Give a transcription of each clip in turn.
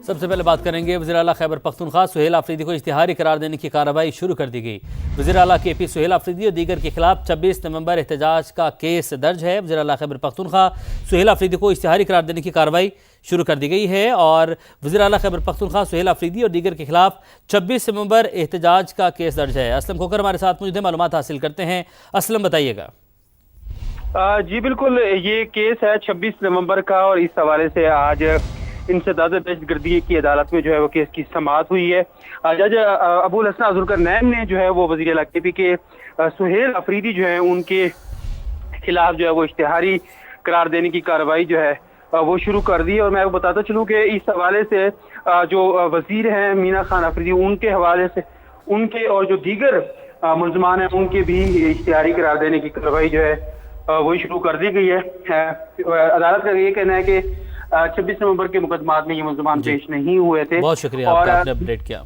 सबसे पहले बात करेंगे वज़ीर आला खैबर पख्तूनख्वा सुहेल आफरीदी को इश्तिहारी करार देने की कार्रवाई शुरू कर दी गई। वज़ीर आला KP सुहेल आफरीदी और दीगर के खिलाफ 26 नवंबर एहतजाज का केस दर्ज है। वज़ीर आला खैबर पख्तूनख्वा सुहेल आफरीदी को इश्तिहारी करार देने की कार्रवाई शुरू कर दी गई है और वज़ीर आला खैबर पख्तूनख्वा सुहेल आफरीदी और दीगर के खिलाफ 26 नवंबर एहतजाज का केस दर्ज है। असलम खोकर हमारे साथ मौजूद है, मालूमात हासिल करते हैं। असलम बताइएगा। जी बिल्कुल, ये केस है 26 नवंबर का और इस हवाले से आज इंसदाद दहशतगर्दी की अदालत में जो है वो केस की समाअत हुई है। जज अबुल हसन जुल्फिकार नैन ने जो है वो वज़ीर आला KP के सुहेल आफरीदी जो है उनके खिलाफ जो है वो इश्तिहारी करार देने की कार्रवाई जो है वो शुरू कर दी। और मैं आपको बताता चलूँ कि इस हवाले से जो वजीर हैं मीना खान आफरीदी, उनके हवाले से उनके और जो दीगर मुलजमान हैं उनके भी इश्तिहारी करार देने की कार्रवाई जो है वही शुरू कर दी गई है। अदालत का ये कहना है कि 26 नवंबर के मुकदमात में ये मुलजमान पेश नहीं हुए थे। बहुत शुक्रिया आपका, आपने अपडेट किया।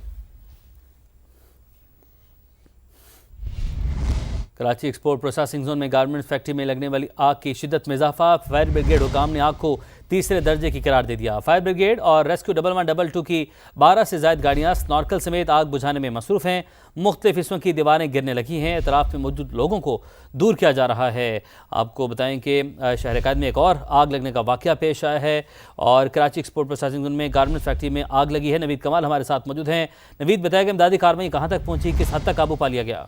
कराची एक्सपोर्ट प्रोसेसिंग जोन में गारमेंट फैक्ट्री में लगने वाली आग की शिद्दत में इजाफा। फायर ब्रिगेड हुकाम ने आग को तीसरे दर्जे की करार दे दिया। फायर ब्रिगेड और रेस्क्यू 1112 की 12 से ज्यादा गाड़ियां स्नॉर्कल समेत आग बुझाने में मसरूफ हैं। मुख्तलिफ हिस्सों की दीवारें गिरने लगी हैं। एतराफ में मौजूद लोगों को दूर किया जा रहा है। आपको बताएं कि शहर कायद में एक और आग लगने का वाक़या पेश आया है और कराची एक्सपोर्ट प्रोसेसिंग जोन में गारमेंट फैक्ट्री में आग लगी है। नवीद कमाल हमारे साथ मौजूद हैं। नवीद, बताया कि इमदादी कार्रवाई कहाँ तक पहुँची, किस हद तक काबू पा लिया गया?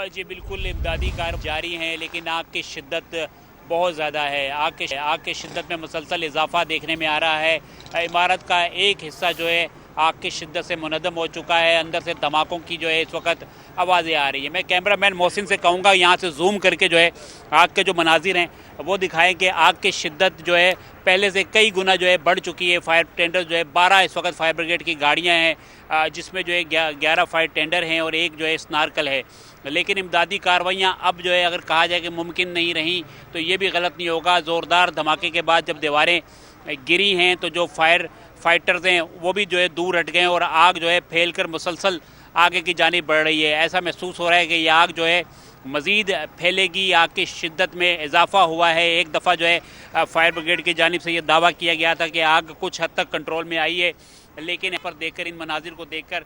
जी बिल्कुल, इमदादी कार्य जारी हैं लेकिन आग की शिद्दत बहुत ज़्यादा है। आग की शिद्दत में मुसलसल इजाफा देखने में आ रहा है। इमारत का एक हिस्सा जो है आग की शिद्दत से मुनद्दम हो चुका है। अंदर से धमाकों की जो है इस वक्त आवाज़ें आ रही है। मैं कैमरामैन मोहसिन से कहूँगा यहाँ से जूम करके जो है आग के जो मनाजिर हैं वो दिखाएं कि आग की शिद्दत जो है पहले से कई गुना जो है बढ़ चुकी है। फायर टेंडर जो है 12 इस वक्त फायर ब्रिगेड की गाड़ियाँ हैं जिसमें जो है 11 फायर टेंडर हैं और एक जो है स्नार्कल है। लेकिन इमदादी कार्रवाइयाँ अब जो है अगर कहा जाए कि मुमकिन नहीं रहीं तो ये भी गलत नहीं होगा। ज़ोरदार धमाके के बाद जब दीवारें गिरी हैं तो जो फाइटर्स हैं वो भी जो है दूर हट गए और आग जो है फैल कर मुसलसल आगे की जानिब बढ़ रही है। ऐसा महसूस हो रहा है कि ये आग जो है मज़ीद फैलेगी। आग की शिद्दत में इजाफा हुआ है। एक दफ़ा जो है फायर ब्रिगेड की जानिब से ये दावा किया गया था कि आग कुछ हद तक कंट्रोल में आई है, लेकिन यहाँ पर देखकर, इन मनाजिर को देखकर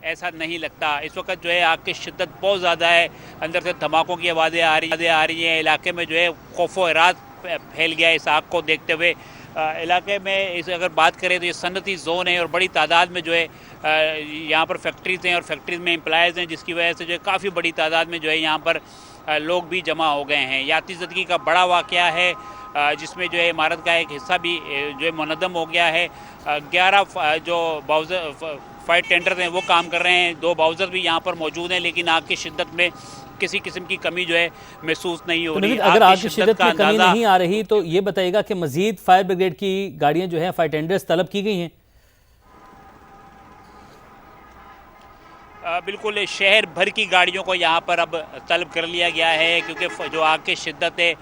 ऐसा नहीं लगता। इस वक्त जो है आग की शिद्दत बहुत ज़्यादा है। अंदर से धमाकों की आवाज़ें आ रही हैं। इलाके में जो है खौफ व इराद फैल गया इस आग को देखते हुए। इलाके में इस अगर बात करें तो ये सनती जोन है और बड़ी तादाद में जो है यहाँ पर फैक्ट्रीज़ हैं और फैक्ट्रीज़ में एम्प्लॉयज़ हैं, जिसकी वजह से जो है काफ़ी बड़ी तादाद में जो है यहाँ पर लोग भी जमा हो गए हैं। याती ज़दगी का बड़ा वाक़या है जिसमें जो है इमारत का एक हिस्सा भी जो है मुनद्दम हो गया है। 11 जो बाउज़र फायर टेंडर हैं वो काम कर रहे हैं। 2 बाउज़र भी यहाँ पर मौजूद हैं लेकिन आग की शिद्दत में किसी किस्म की कमी जो है महसूस नहीं हो रही। अगर आग की शिद्दत में कमी नहीं आ रही तो ये बताइएगा कि मजीद फायर ब्रिगेड की गाड़ियां जो हैं, फायर टेंडर्स तलब की गई हैं? बिल्कुल, शहर भर की गाड़ियों को यहाँ पर अब तलब कर लिया गया है क्योंकि जो आग की शिद्दत है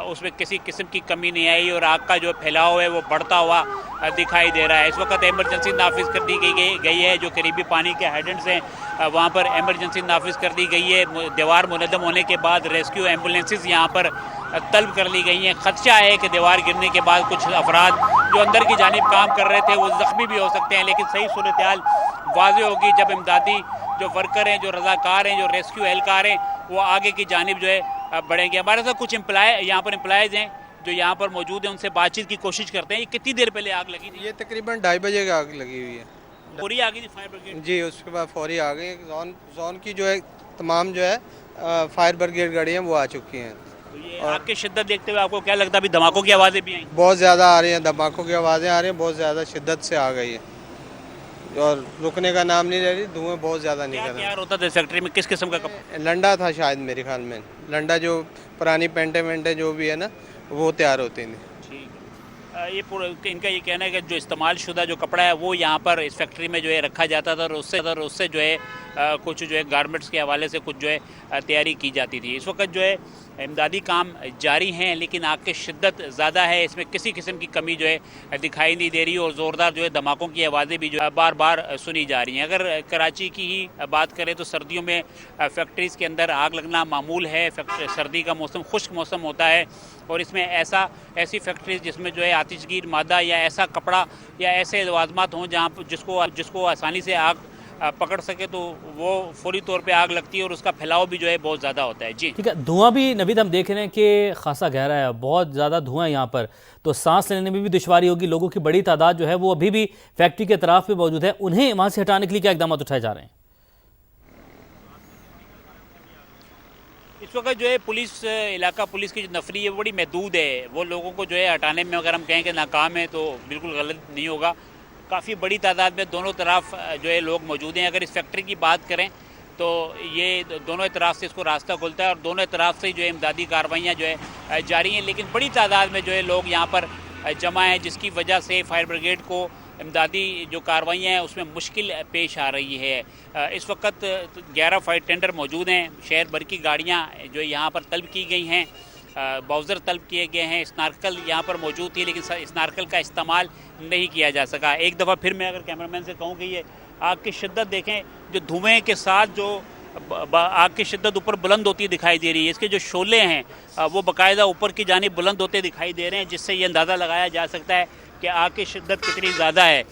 उसमें किसी किस्म की कमी नहीं आई और आग का जो फैलाव है वो बढ़ता हुआ दिखाई दे रहा है। इस वक्त एमरजेंसी नाफिज कर दी गई है। जो करीबी पानी के हाइडेंट्स हैं वहाँ पर एमरजेंसी नाफिज कर दी गई है। दीवार मुनद्दम होने के बाद रेस्क्यू एम्बुलेंसेस यहाँ पर तलब कर ली गई हैं। खदशा है कि दीवार गिरने के बाद कुछ अफराद जो अंदर की जानिब काम कर रहे थे वो ज़ख्मी भी हो सकते हैं, लेकिन सही सूरत हाल वाज़ेह होगी जब इमदादी जो वर्कर हैं, जो रज़ाकार हैं, जो रेस्क्यू एहलकार हैं वो आगे की जानिब जो है बढ़ेंगे। हमारे साथ कुछ यहाँ पर एम्प्लॉयज़ हैं जो यहाँ पर मौजूद हैं, उनसे बातचीत की कोशिश करते हैं। ये कितनी देर पहले आग लगी थी? ये तकरीबन 2:30 बजे की आग लगी हुई है। फौरी आ गई थी फायर ब्रिगेड? जी, उसके बाद फौरी आ गई। जोन की जो है तमाम जो है फायर ब्रिगेड गाड़ियाँ वो आ चुकी हैं। तो ये आग की शिद्दत देखते हुए आपको क्या लगता है? अभी धमाकों की आवाज़ें भी आई? बहुत ज़्यादा आ रही हैं, धमाकों की आवाज़ें आ रही हैं, बहुत ज़्यादा शिद्दत से आ गई है और रुकने का नाम नहीं ले रही। धुएँ बहुत ज़्यादा निकल रहे हैं। क्या होता था फैक्ट्री में, किस किस्म का लंडा था शायद मेरे ख्याल में। लंडा जो पुरानी पेंटे वेंटे जो भी है ना वो तैयार होती थी। ये इनका ये कहना है कि जो इस्तेमाल शुदा जो कपड़ा है वो यहाँ पर इस फैक्ट्री में जो है रखा जाता था और उससे जो है कुछ जो है गारमेंट्स के हवाले से कुछ जो है तैयारी की जाती थी। इस वक्त जो है इमदादी काम जारी हैं, लेकिन आग की शिद्दत ज़्यादा है। इसमें किसी किस्म की कमी जो है दिखाई नहीं दे रही और ज़ोरदार जो है धमाकों की आवाज़ें भी जो है बार बार सुनी जा रही हैं। अगर कराची की ही बात करें तो सर्दियों में फैक्ट्रीज़ के अंदर आग लगना मामूल है। सर्दी का मौसम खुश्क मौसम होता है और इसमें ऐसी फैक्ट्रीज जिसमें जो है आतिशगीर मादा या ऐसा कपड़ा या ऐसे लवाजमात हों जहाँ जिसको आसानी से आग पकड़ सके, तो वो फौरी तौर पे आग लगती है और उसका फैलाव भी जो है बहुत ज़्यादा होता है। जी ठीक है, धुआं भी नवीद हम देख रहे हैं कि खासा गहरा है, बहुत ज़्यादा धुआं है यहाँ पर, तो सांस लेने में भी दुश्वारी होगी। लोगों की बड़ी तादाद जो है वो अभी भी फैक्ट्री के तरफ पे मौजूद है, उन्हें वहाँ से हटाने के लिए क्या इकदाम उठाए जा रहे हैं? इस वक्त जो है इलाका पुलिस की जो नफरी है वो बड़ी महदूद है। वो लोगों को जो है हटाने में अगर हम कहें कि नाकाम है तो बिल्कुल गलत नहीं होगा। काफ़ी बड़ी तादाद में दोनों तरफ जो है लोग मौजूद हैं। अगर इस फैक्ट्री की बात करें तो ये दोनों तरफ से इसको रास्ता खुलता है और दोनों तरफ से जो है इमदादी कार्रवाइयाँ जो है जारी हैं, लेकिन बड़ी तादाद में जो है लोग यहाँ पर जमा हैं, जिसकी वजह से फायर ब्रिगेड को इमदादी जो कार्रवाइयाँ हैं उसमें मुश्किल पेश आ रही है। इस वक्त 11 फायर टेंडर मौजूद हैं। शहर भर की गाड़ियाँ जो यहाँ पर तलब की गई हैं, बाउज़र तलब किए गए हैं। स्नार्कल यहाँ पर मौजूद थी लेकिन स्नार्कल का इस्तेमाल नहीं किया जा सका। एक दफ़ा फिर मैं अगर कैमरामैन से कहूँ कि ये आग की शिद्दत देखें, जो धुएँ के साथ जो आग की शिद्दत ऊपर बुलंद होती दिखाई दे रही है। इसके जो शोले हैं वो बाकायदा ऊपर की जानिब बुलंद होते दिखाई दे रहे हैं, जिससे ये अंदाज़ा लगाया जा सकता है कि आग की शिद्दत कितनी ज़्यादा है।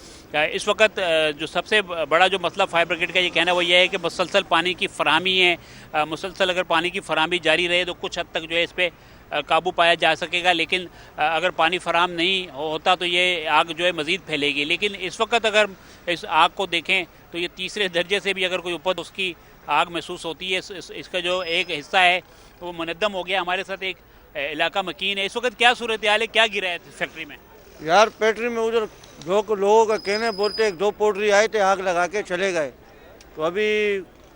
इस वक्त जो सबसे बड़ा जो मसला फायर ब्रिगेड का ये कहना वो ये है कि मुसलसल पानी की फराहमी है। मुसलसल अगर पानी की फराहमी जारी रहे तो कुछ हद तक जो है इस पर काबू पाया जा सकेगा, लेकिन अगर पानी फराहम नहीं होता तो ये आग जो है मज़ीद फैलेगी। लेकिन इस वक्त अगर इस आग को देखें तो ये तीसरे दर्जे से भी अगर कोई ऊपर उसकी आग महसूस होती है। इसका जो एक हिस्सा है वो मुनद्दम हो गया। हमारे साथ एक इलाका मकीन है। इस वक्त क्या सूरत हाल है, क्या गिरा है फैक्ट्री में? यार फैक्ट्री में उधर लोगों का कहने बोलते एक 2 पोल्ट्री आए थे, आग लगा के चले गए। तो अभी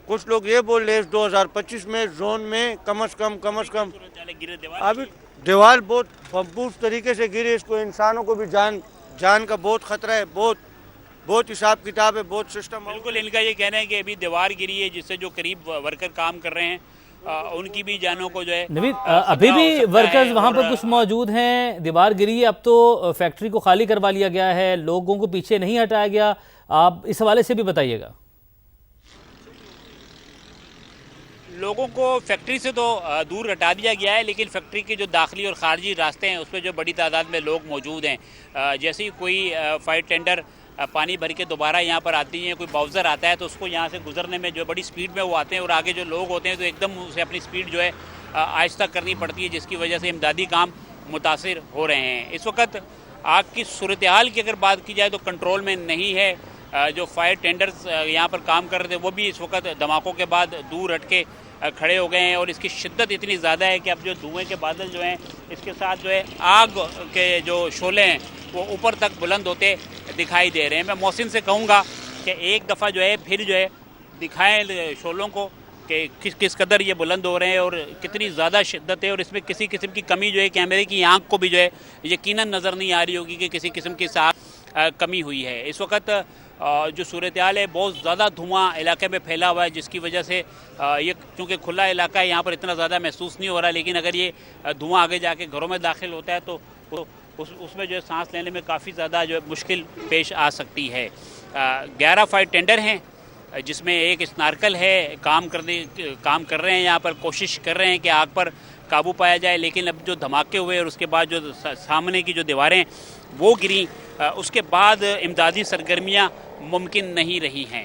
कुछ लोग ये बोल रहे 2025 में जोन में कम से कम अभी दीवार बहुत महफूज तरीके से गिरी। इसको इंसानों को भी जान का बहुत खतरा है, बहुत हिसाब किताब है, बहुत सिस्टम। बिल्कुल, इनका ये कहना है कि अभी दीवार गिरी है जिससे जो करीब वर्कर काम कर रहे हैं उनकी भी जानों को जो है नवीद अभी भी वर्कर्स वहाँ पर कुछ मौजूद हैं। दीवार गिरी है, अब तो फैक्ट्री को खाली करवा लिया गया है, लोगों को पीछे नहीं हटाया गया। आप इस हवाले से भी बताइएगा। लोगों को फैक्ट्री से तो दूर हटा दिया गया है, लेकिन फैक्ट्री के जो दाखिली और खारजी रास्ते हैं उस पर जो बड़ी तादाद में लोग मौजूद हैं। जैसे ही कोई फायर टेंडर पानी भर के दोबारा यहाँ पर आती हैं, कोई बाउज़र आता है तो उसको यहाँ से गुजरने में जो बड़ी स्पीड में वो आते हैं और आगे जो लोग होते हैं तो एकदम उसे अपनी स्पीड जो है आहिस्ता करनी पड़ती है, जिसकी वजह से इमदादी काम मुतासिर हो रहे हैं। इस वक्त आग की सूरत हाल की अगर बात की जाए तो कंट्रोल में नहीं है। जो फायर टेंडर्स यहाँ पर काम कर रहे थे वो भी इस वक्त धमाकों के बाद दूर हट के खड़े हो गए हैं और इसकी शिद्दत इतनी ज़्यादा है कि अब जो धुएँ के बादल जो हैं इसके साथ जो है आग के जो शोले हैं वो ऊपर तक बुलंद होते दिखाई दे रहे हैं। मैं मोहसिन से कहूँगा कि एक दफ़ा जो है फिर जो है दिखाएं शोलों को कि किस कदर ये बुलंद हो रहे हैं और कितनी ज़्यादा शिद्दत है और इसमें किसी किस्म की कमी जो है कैमरे की आंख को भी जो है यकीनन नज़र नहीं आ रही होगी कि किसी किस्म की साथ कमी हुई है। इस वक्त जो सूरत हाल है बहुत ज़्यादा धुआं इलाके में फैला हुआ है, जिसकी वजह से ये चूँकि खुला इलाका है यहाँ पर इतना ज़्यादा महसूस नहीं हो रहा, लेकिन अगर ये धुआं आगे जाके घरों में दाखिल होता है तो उसमें जो है सांस लेने में काफ़ी ज़्यादा जो है मुश्किल पेश आ सकती है। 11 फायर टेंडर हैं जिसमें एक स्नार्कल है, काम कर रहे हैं यहाँ पर, कोशिश कर रहे हैं कि आग पर काबू पाया जाए। लेकिन अब जो धमाके हुए और उसके बाद जो सामने की जो दीवारें वो गिरी, उसके बाद इमदादी सरगर्मियाँ मुमकिन नहीं रही हैं।